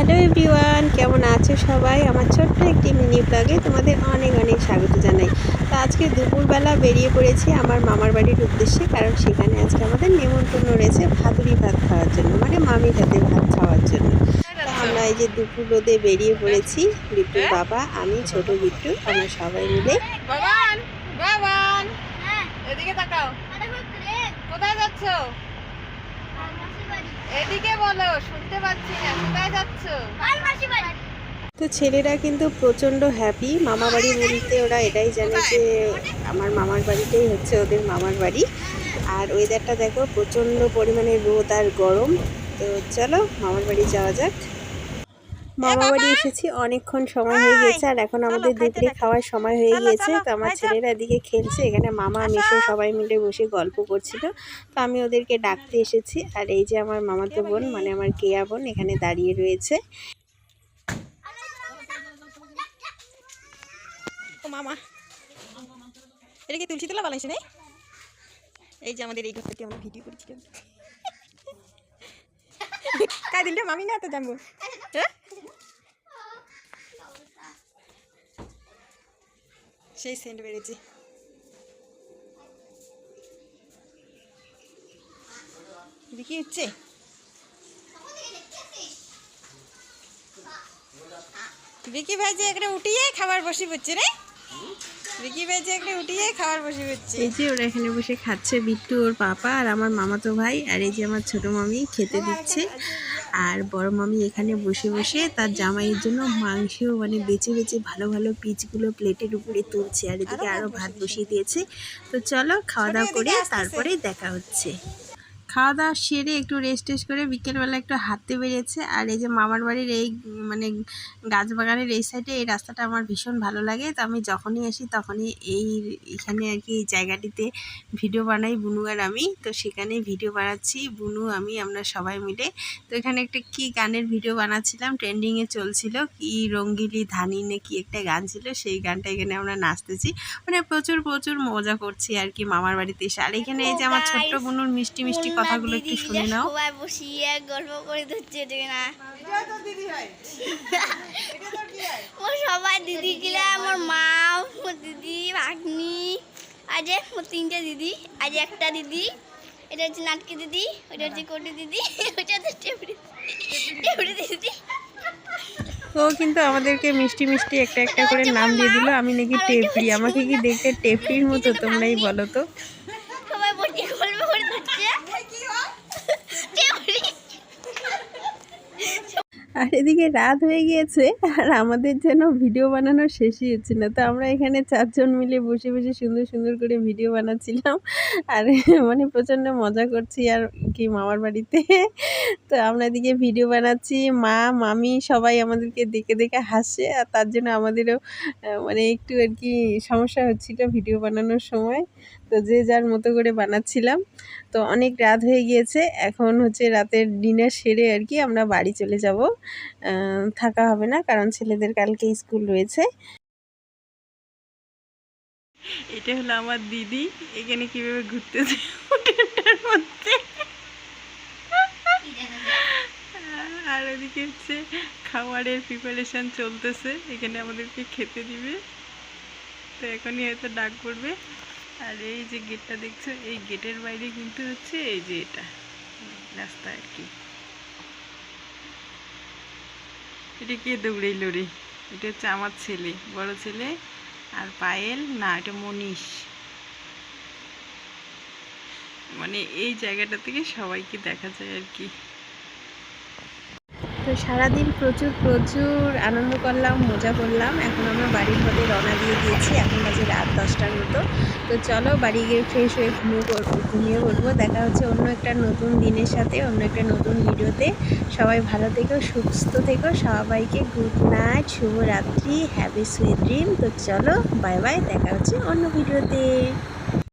Hello everyone, কেমন আছো সবাই? আমার ছোট্ট একটি মিনি ব্লগে তোমাদের অনেক অনেক স্বাগত জানাই। তো আজকে দুপুরবেলা বেরিয়ে পড়েছি আমার মামার বাড়ির উদ্দেশ্যে, কারণ সেখানে আজকে আমাদের নেমন্তন্ন রয়েছে ভাদুরি ভাত খাওয়ার জন্য, মানে মামির হাতে ভাত খাওয়ার জন্য। তো আমরা এই যে দুপুর রোদে বেরিয়ে পড়েছি, বিট্টুর বাবা, আমি, ছোট বিট্টু, আমরা সবাই মিলে। বাবান বাবান এদিকে তাকাও, কোথায় যাচ্ছ? এদিকে বলো, শুনতে পাচ্ছি না, কোথায় যাচ্ছ? তো ছেলেরা কিন্তু প্রচণ্ড হ্যাপি। মামা বাড়ি বলতে ওরা এটাই জানে যে আমার মামার বাড়িতেই হচ্ছে ওদের মামার বাড়ি। আর ওয়েদারটা দেখো, প্রচণ্ড পরিমাণে রোদ আর গরম। তো চলো মামার বাড়ি যাওয়া যাক। মামা বাড়ি এসেছি, অনেকক্ষণ সময় হয়ে গেছে, আর এখন আমাদের দুপুরে খাওয়ার সময় হয়ে গিয়েছে। তো আমার ছেলেরা এদিকে খেলছে, এখানে মামা মেশো সবাই মিলে বসে গল্প করছিল। তো আমি ওদেরকে ডাকতে এসেছি। আর এই যে আমার মামাতো বোন, মানে আমার কেয়া বোন, এখানে দাঁড়িয়ে রয়েছে। ও মামা, এটা কি তুলসী তলা বানাইছে না? এই যে আমাদের এই ঘরটাকে আমরা ভিডিও করেছিলাম। কাই দিলে মামি না তো জানবো। হ্যাঁ, সেই সেন্ট বেড়েছে। দেখি হচ্ছে বিকি ভাই যে একটা উঠিয়ে খাবার বসে পড়ছে রে। বিকি ভাই যে একটা উঠিয়ে খাবার বসে পড়ছে। এই যে ওরা এখানে বসে খাচ্ছে, বিট্টু, ওর পাপা আর আমার মামাতো ভাই। আর এই যে আমার ছোট মামি খেতে দিচ্ছে, আর বড় মামি এখানে বসে বসে তার জামাইয়ের জন্য মাংস মানে বেছে বেছে ভালো ভালো পিসগুলো প্লেটের উপরে তুলছে। আর এদিকে আরও ভাত বসিয়ে দিয়েছে। তো চলো খাওয়া দাওয়া করে তারপরে দেখা হচ্ছে। খাওয়া দাওয়া সেরে একটু রেস্ট করে বিকেলবেলা একটু হাঁটতে বেরিয়েছে। আর এই যে মামার বাড়ির এই মানে গাছ বাগানের এই সাইডে এই রাস্তাটা আমার ভীষণ ভালো লাগে। তো আমি যখনই আসি তখনই এখানে আর কি এই জায়গাটিতে ভিডিও বানাই, বুনু আর আমি। তো সেখানেই ভিডিও বানাচ্ছি, বুনু আমি, আমরা সবাই মিলে। তো এখানে একটা কি গানের ভিডিও বানাচ্ছিলাম, ট্রেন্ডিংয়ে চলছিল, কি রঙ্গিলি ধানি নে কি একটা গান ছিল, সেই গানটা এখানে আমরা নাচতেছি, মানে প্রচুর প্রচুর মজা করছি আর কি মামার বাড়িতে এসে। আর এখানে এই যে আমার ছোট্ট বুনুর মিষ্টি মিষ্টি কথাগুলো একটু শুনে নাও। সবাই বসিয়ে গল্প করে দিচ্ছে না, ও সবাই দিদি গিলা, আমার মা, আমার দিদি, ভাগ্নি, আজ মোট 3টে দিদি, আজ একটা দিদি, এটা হচ্ছে নাটকি দিদি, ওটা হচ্ছে কোটি দিদি, ওটা হচ্ছে টেবরি দিদি। ও কিন্তু আমাদেরকে মিষ্টি মিষ্টি একটা একটা করে নাম দিয়ে দিল। আমি নাকি টেপরি, আমাকে কি দেখতে টেপরির মতো তোমরাই বলো তো। সবাই বসে গল্প করে দিচ্ছে টেবরি। আর এদিকে রাত হয়ে গিয়েছে, আর আমাদের যেন ভিডিও বানানোর শেষই হচ্ছে না। তো আমরা এখানে 4 জন মিলে বসে বসে সুন্দর সুন্দর করে ভিডিও বানাচ্ছিলাম, আর মানে প্রচণ্ড মজা করছি আর কি মামার বাড়িতে। তো আমরা এদিকে ভিডিও বানাচ্ছি, মা, মামি সবাই আমাদেরকে দেখে দেখে হাসছে, আর তার জন্য আমাদেরও মানে একটু আর কি সমস্যা হচ্ছিল ভিডিও বানানোর সময়। তো যে যার মতো করে বানাচ্ছিলাম। তো অনেক রাত হয়ে গিয়েছে, এখন হচ্ছে রাতের ডিনার সেরে আর কি আমরা বাড়ি চলে যাব। থাকা হবে না, কারণ ছেলেদের কালকে স্কুল রয়েছে। এটা হলো আমার দিদি, এখানে কিভাবে ঘুরতেছে হোটেলটার মধ্যে। আর ওদিকে হচ্ছে খাবারের প্রিপারেশন চলতেছে, এখানে আমাদেরকে খেতে দিবে। তো এখনই হয়তো ডাক পড়বে। আর এই যে গেটটা দেখছো, এই গেটের বাইরে কিন্তু হচ্ছে এই যে এটা রাস্তা আর কি। এটা কে দৌড়াইল রে? এটা হচ্ছে আমার ছেলে, বড় ছেলে, আর পায়েল না, এটা মনীষ। মানে এই জায়গাটা থেকে সবাইকে দেখা যায় আর কি। তো সারাদিন প্রচুর প্রচুর আনন্দ করলাম, মজা করলাম। এখন আমরা বাড়ির পথে রওনা দিয়ে দিয়েছি, এখন বাজে রাত 10টার মতো। তো চলো বাড়ি গিয়ে ফ্রেশ হয়ে ঘুমিয়ে পড়বো। দেখা হচ্ছে অন্য একটা নতুন দিনের সাথে, অন্য একটা নতুন ভিডিওতে। সবাই ভালো থেকো, সুস্থ থেকো, সবাইকে গুড নাইট, শুভরাত্রি, হ্যাভ এ সুইট ড্রিম। তো চলো বাই বাই, দেখা হচ্ছে অন্য ভিডিওতে।